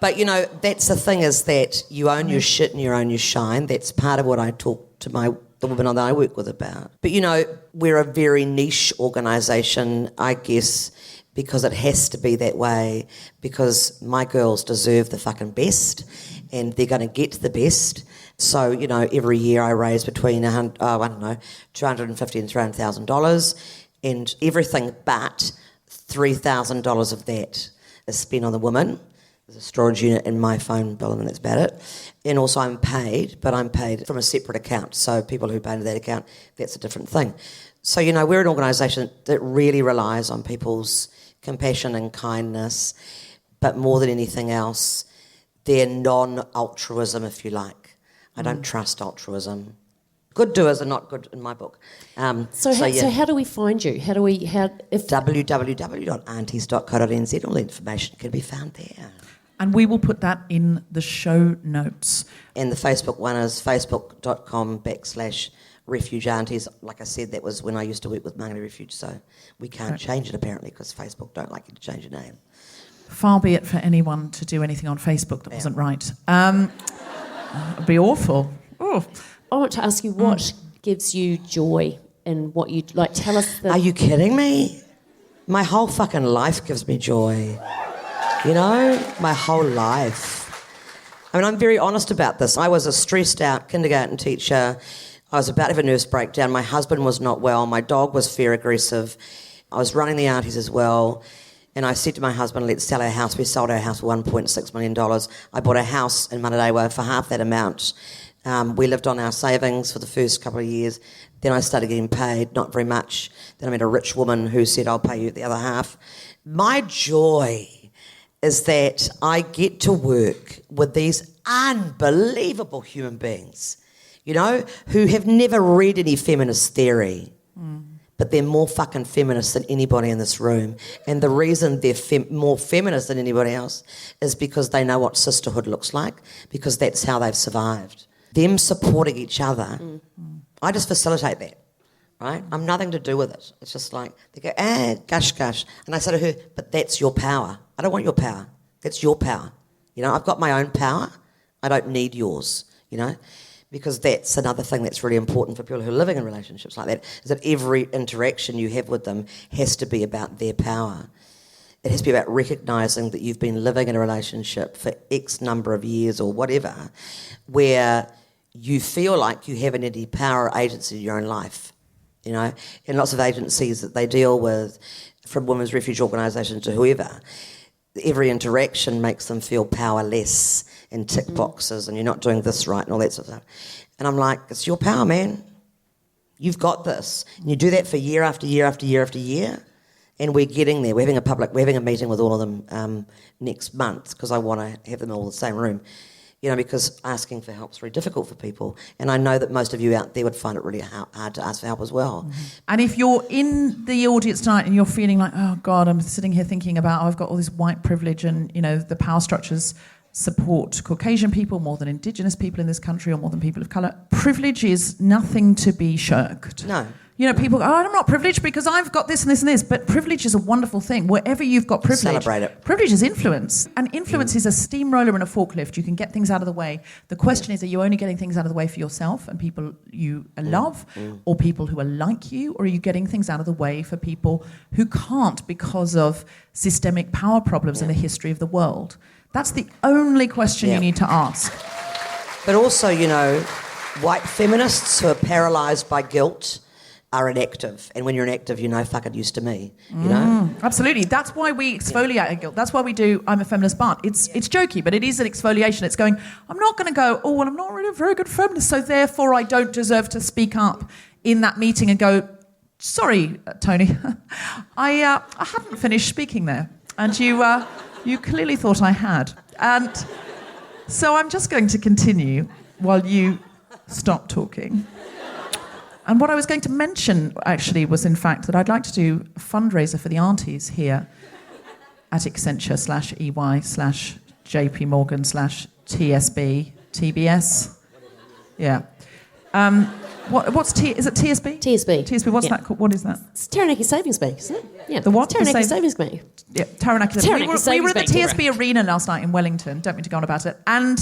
But, you know, that's the thing, is that you own your shit and you own your shine. That's part of what I talk to the women that I work with about. But, you know, we're a very niche organisation, I guess, because it has to be that way, because my girls deserve the fucking best and they're going to get the best. So, you know, every year I raise between, $250,000 and $300,000, and everything but $3,000 of that is spent on the women. There's a storage unit in my phone bill and that's about it. And also I'm paid, but I'm paid from a separate account. So people who pay into that account, that's a different thing. So, you know, we're an organisation that really relies on people's compassion and kindness, but more than anything else, their non-altruism, if you like. I don't trust altruism. Good doers are not good in my book. So how do we find you? www.aunties.co.nz. All the information can be found there. And we will put that in the show notes. And the Facebook one is facebook.com/Refuge Aunties. Like I said, that was when I used to work with Māngere Refuge, so we can't change it apparently because Facebook don't like you to change your name. Far be it for anyone to do anything on Facebook that wasn't right. It'd be awful. Oh. I want to ask you, what gives you joy and what you like? Tell us. Are you kidding me? My whole fucking life gives me joy. You know, my whole life. I mean, I'm very honest about this. I was a stressed out kindergarten teacher. I was about to have a nervous breakdown. My husband was not well. My dog was fair aggressive. I was running the Aunties as well. And I said to my husband, let's sell our house. We sold our house for $1.6 million. I bought a house in Manarewa for half that amount. We lived on our savings for the first couple of years. Then I started getting paid, not very much. Then I met a rich woman who said, I'll pay you the other half. My joy is that I get to work with these unbelievable human beings, you know, who have never read any feminist theory, but they're more fucking feminist than anybody in this room. And the reason they're more feminist than anybody else is because they know what sisterhood looks like, because that's how they've survived. Them supporting each other, I just facilitate that, right? I'm nothing to do with it. It's just like, they go, gush, gush. And I say to her, but that's your power. I don't want your power. That's your power. You know, I've got my own power. I don't need yours, you know, because that's another thing that's really important for people who are living in relationships like that, is that every interaction you have with them has to be about their power. It has to be about recognising that you've been living in a relationship for X number of years or whatever, where you feel like you haven't any power or agency in your own life, you know. And lots of agencies that they deal with, from women's refuge organisations to whoever, every interaction makes them feel powerless and tick boxes and you're not doing this right and all that sort of stuff. And I'm like, it's your power, man. You've got this. And you do that for year after year after year after year. And we're getting there. We're having a meeting with all of them next month because I want to have them all in the same room. You know, because asking for help is very difficult for people. And I know that most of you out there would find it really hard to ask for help as well. And if you're in the audience tonight and you're feeling like, oh, God, I'm sitting here thinking about, I've got all this white privilege and, you know, the power structures support Caucasian people more than Indigenous people in this country or more than people of colour. Privilege is nothing to be shirked. No. You know, people go, oh, I'm not privileged because I've got this and this and this. But privilege is a wonderful thing. Wherever you've got privilege, celebrate it. Privilege is influence. And influence is a steamroller and a forklift. You can get things out of the way. The question is, are you only getting things out of the way for yourself and people you love or people who are like you? Or are you getting things out of the way for people who can't because of systemic power problems in the history of the world? That's the only question you need to ask. But also, you know, white feminists who are paralysed by guilt are inactive. And when you're inactive, you know, fuck it used to me, you know? Absolutely. That's why we exfoliate our guilt. That's why we do I'm a Feminist But. It's jokey, but it is an exfoliation. It's going, I'm not going to go, oh, well, I'm not really a very good feminist, so therefore I don't deserve to speak up in that meeting and go, sorry, Tony, I hadn't finished speaking there. And you clearly thought I had. And so I'm just going to continue while you stop talking. And what I was going to mention, actually, was, in fact, that I'd like to do a fundraiser for the Aunties here at Accenture/EY/JP Morgan /TSB, TBS. Yeah. What's is it TSB? TSB. TSB, what's that called? What is that? It's Taranaki Savings Bank, isn't it? Yeah. The what? Taranaki The Savings Bank. Yeah, Taranaki. We were at the Savings TSB arena last night in Wellington. Don't mean to go on about it. And,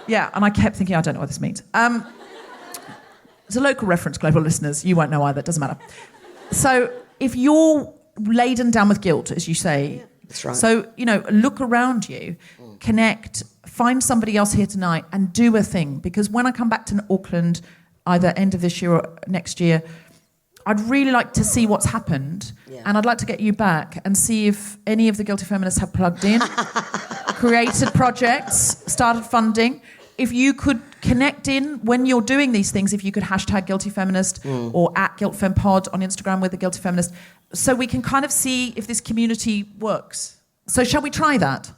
yeah, and I kept thinking, I don't know what this means. It's a local reference, global listeners. You won't know either. It doesn't matter. So if you're laden down with guilt, as you say... That's right. So, you know, look around you, connect, find somebody else here tonight and do a thing. Because when I come back to Auckland, either end of this year or next year, I'd really like to see what's happened. Yeah. And I'd like to get you back and see if any of the Guilty Feminists have plugged in, created projects, started funding. If you could connect in when you're doing these things, if you could hashtag Guilty Feminist or @GuiltFemPod on Instagram with the Guilty Feminist, so we can kind of see if this community works. So shall we try that?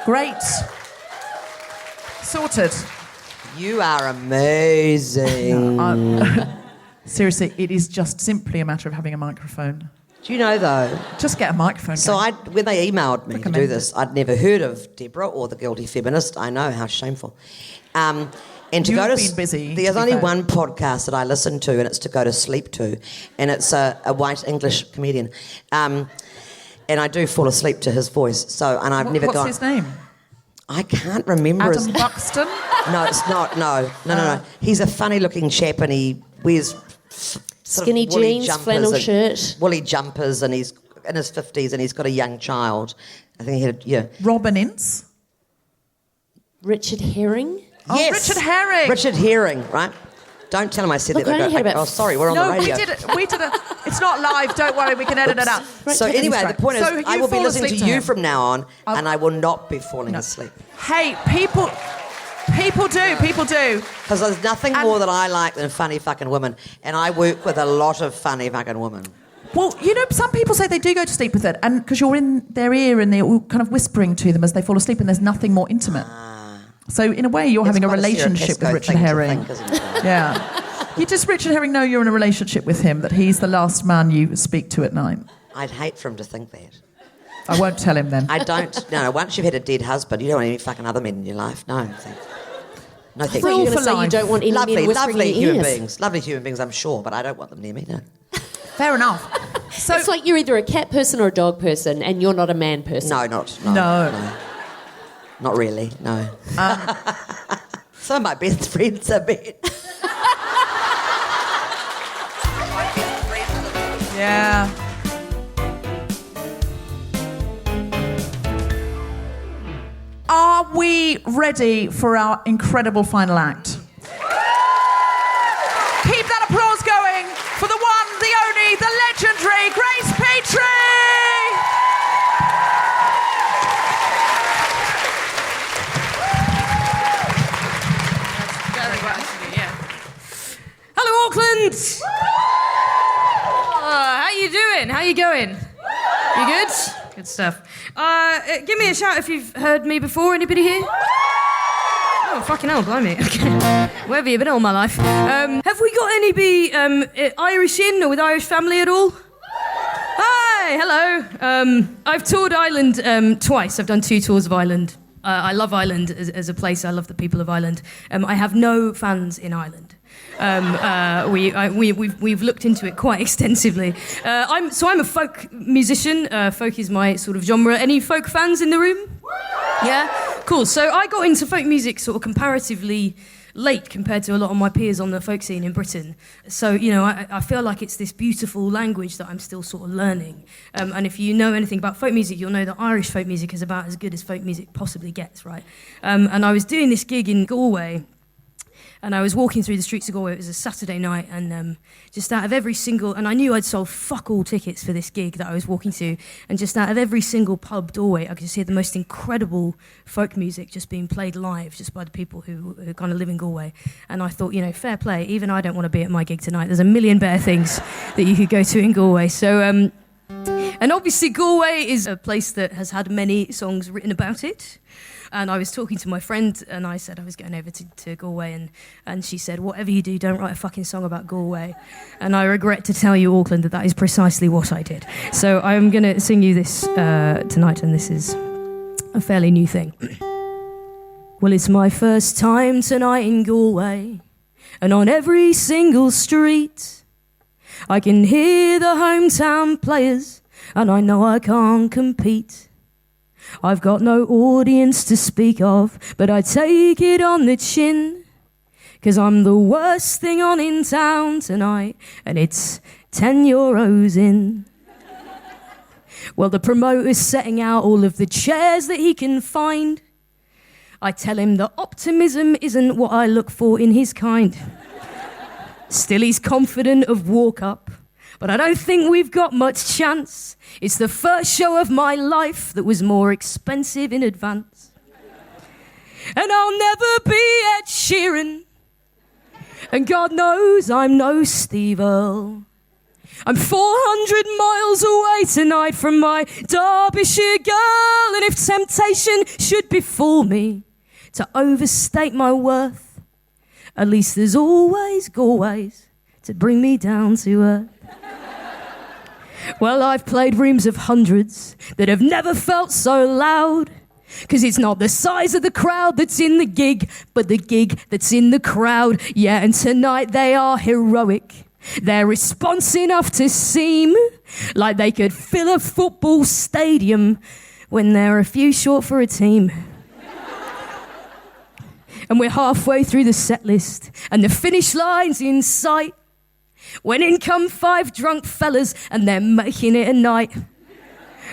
Great. Sorted. You are amazing. Seriously, it is just simply a matter of having a microphone. Do you know, though? Just get a microphone. So when they emailed me to do this, it. I'd never heard of Deborah or the Guilty Feminist. I know, how shameful. And to You've go to been busy, there's to be only fair. one podcast that I listen to, and it's to go to sleep to, and it's a white English comedian, and I do fall asleep to his voice. So, and I've never What's gone. his name? I can't remember Adam his. Buxton? No, it's not. No. He's a funny-looking chap, and he wears Skinny jeans, flannel shirt. woolly jumpers, and he's in his 50s, and he's got a young child. I think he had, yeah. Robin Ince? Richard Herring. Oh, Yes. Richard Herring. Richard Herring, right? Don't tell him I said Look, that. I only had about- Oh, sorry, we're on the No, radio. we did it. It's not live, don't worry, we can edit it out. So anyway, the point is, So I you will be fall listening to asleep to you him. from now on, and I will not be falling asleep. Hey, people do. Because there's nothing more that I like than funny fucking women, and I work with a lot of funny fucking women. Well, you know, some people say they do go to sleep with it, and because you're in their ear and they're all kind of whispering to them as they fall asleep, and there's nothing more intimate. So in a way, you're having a It's quite relationship Sarah with Tesco Richard thing to Herring. think, isn't it? Yeah. You just, Richard Herring, know you're in a relationship with him, that he's the last man you speak to at night. I'd hate for him to think that. I won't tell him then. I don't. No, once you've had a dead husband, you don't want any fucking other men in your life. No, thanks. No, thank I thought you were you. going to say you don't want any men Lovely, whispering lovely in your human ears. beings. Lovely human beings, I'm sure, but I don't want them near me, no. Fair enough. So It's like you're either a cat person or a dog person, and you're not a man person. No. Not really, no. Some of my best friends are men. yeah. Are we ready for our incredible final act? Keep that applause going for the one, the only, the legendary Grace Petrie! Hello, Auckland! How you doing? How you going? You good? Good stuff. Give me a shout if you've heard me before. Anybody here? Oh, fucking hell, blimey. Okay. Where have you been all my life? Have we got anybody Irish in or with Irish family at all? Hi, hello. I've toured Ireland twice. I've done 2 tours of Ireland. I love Ireland as a place. I love the people of Ireland. I have no fans in Ireland. We've looked into it quite extensively. I'm a folk musician. Folk is my sort of genre. Any folk fans in the room? Yeah? Cool. So I got into folk music sort of comparatively late compared to a lot of my peers on the folk scene in Britain. So, you know, I feel like it's this beautiful language that I'm still sort of learning. And if you know anything about folk music, you'll know that Irish folk music is about as good as folk music possibly gets, right? And I was doing this gig in Galway, and I was walking through the streets of Galway. It was a Saturday night, and just out of every single... And I knew I'd sold fuck all tickets for this gig that I was walking to, and just out of every single pub doorway, I could just hear the most incredible folk music just being played live just by the people who kind of live in Galway. And I thought, you know, fair play. Even I don't want to be at my gig tonight. There's a million better things that you could go to in Galway. So, and obviously Galway is a place that has had many songs written about it. And I was talking to my friend, and I said I was going over to Galway, and she said, whatever you do, don't write a fucking song about Galway. And I regret to tell you, Auckland, that is precisely what I did. So I'm going to sing you this tonight, and this is a fairly new thing. Well, it's my first time tonight in Galway, and on every single street I can hear the hometown players, and I know I can't compete. I've got no audience to speak of, but I take it on the chin, 'cause I'm the worst thing on in town tonight, and it's €10 in. Well, the promoter's setting out all of the chairs that he can find. I tell him that optimism isn't what I look for in his kind. Still, he's confident of walk-up, but I don't think we've got much chance. It's the first show of my life that was more expensive in advance. And I'll never be Ed Sheeran, and God knows I'm no Steve Earle. I'm 400 miles away tonight from my Derbyshire girl, and if temptation should befall me to overstate my worth, at least there's always Galways to bring me down to earth. Well, I've played rooms of hundreds that have never felt so loud, 'cause it's not the size of the crowd that's in the gig, but the gig that's in the crowd. Yeah, and tonight they are heroic. Their response enough to seem like they could fill a football stadium when they're a few short for a team. And we're halfway through the set list, and the finish line's in sight, when in come 5 drunk fellas, and they're making it a night.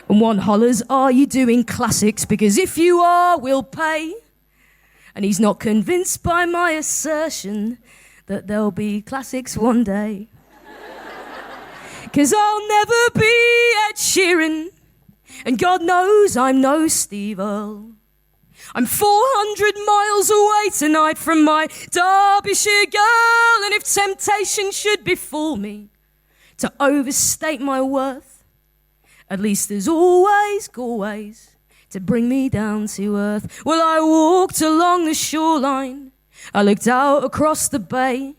And one hollers, are you doing classics? Because if you are, we'll pay. And he's not convinced by my assertion that there'll be classics one day. 'Cause I'll never be Ed Sheeran, and God knows I'm no Steve Earle. I'm 400 miles away tonight from my Derbyshire girl, and if temptation should befall me to overstate my worth, at least there's always Galways to bring me down to earth. Well, I walked along the shoreline, I looked out across the bay,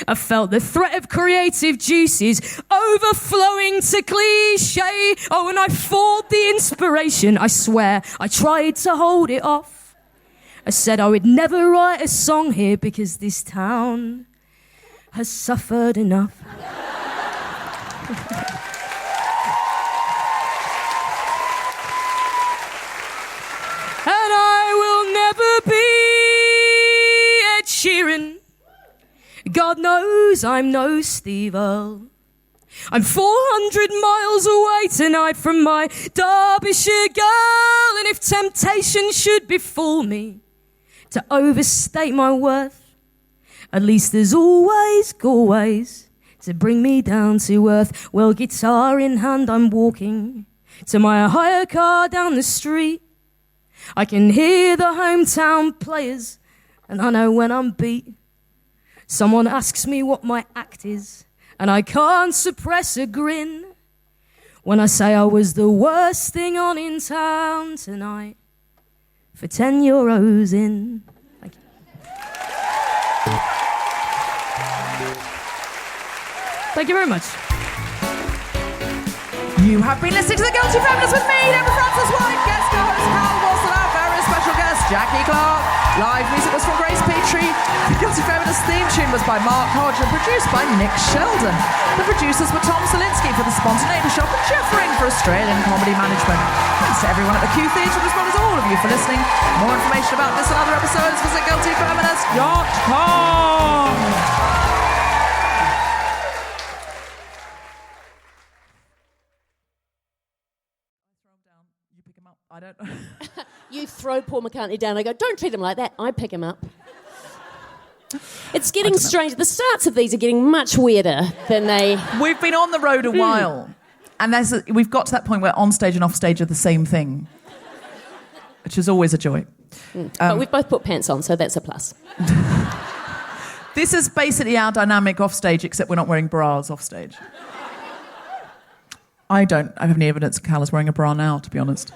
I felt the threat of creative juices overflowing to cliche. Oh, and I fought the inspiration. I swear I tried to hold it off. I said I would never write a song here because this town has suffered enough. And I will never be Ed Sheeran. God knows I'm no Steve Earle. I'm 400 miles away tonight from my Derbyshire girl, and if temptation should befall me to overstate my worth, at least there's always Galways to bring me down to earth. Well, guitar in hand, I'm walking to my hire car down the street. I can hear the hometown players, and I know when I'm beat. Someone asks me what my act is, and I can't suppress a grin when I say I was the worst thing on in town tonight for €10 in. Thank you. Thank you very much. You have been listening to The Guilty Feminist with me, Deborah Frances-White, guest co-host Carl Wilson, our very special guest, Jackie Clark. Live music was from Grace Petrie. The Guilty Feminist theme tune was by Mark Hodge and produced by Nick Sheldon. The producers were Tom Salinsky for The Spontaneity Shop and Jeff Ring for Australian Comedy Management. Thanks to everyone at the Q Theatre as well as all of you for listening. More information about this and other episodes visit guiltyfeminist.com. You pick him up. I don't know. You throw Paul McCartney down. I go, don't treat him like that. I pick him up. It's getting strange. The starts of these are getting much weirder than they... We've been on the road a while, and we've got to that point where on stage and off stage are the same thing, which is always a joy. But we've both put pants on, so that's a plus. This is basically our dynamic off stage, except we're not wearing bras off stage. I don't have any evidence Cal is wearing a bra now, to be honest.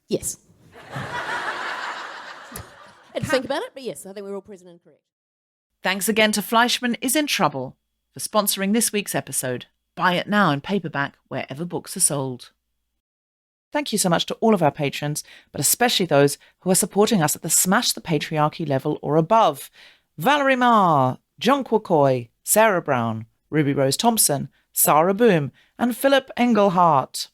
Yes. I had to think about it, but yes, I think we're all present and correct. Thanks again to Fleishman is in Trouble for sponsoring this week's episode. Buy it now in paperback wherever books are sold. Thank you so much to all of our patrons, but especially those who are supporting us at the Smash the Patriarchy level or above. Valerie Marr, Jonquil, Sarah Brown, RubyRose Thompson, Sara Boom, and Philip Engelhardt.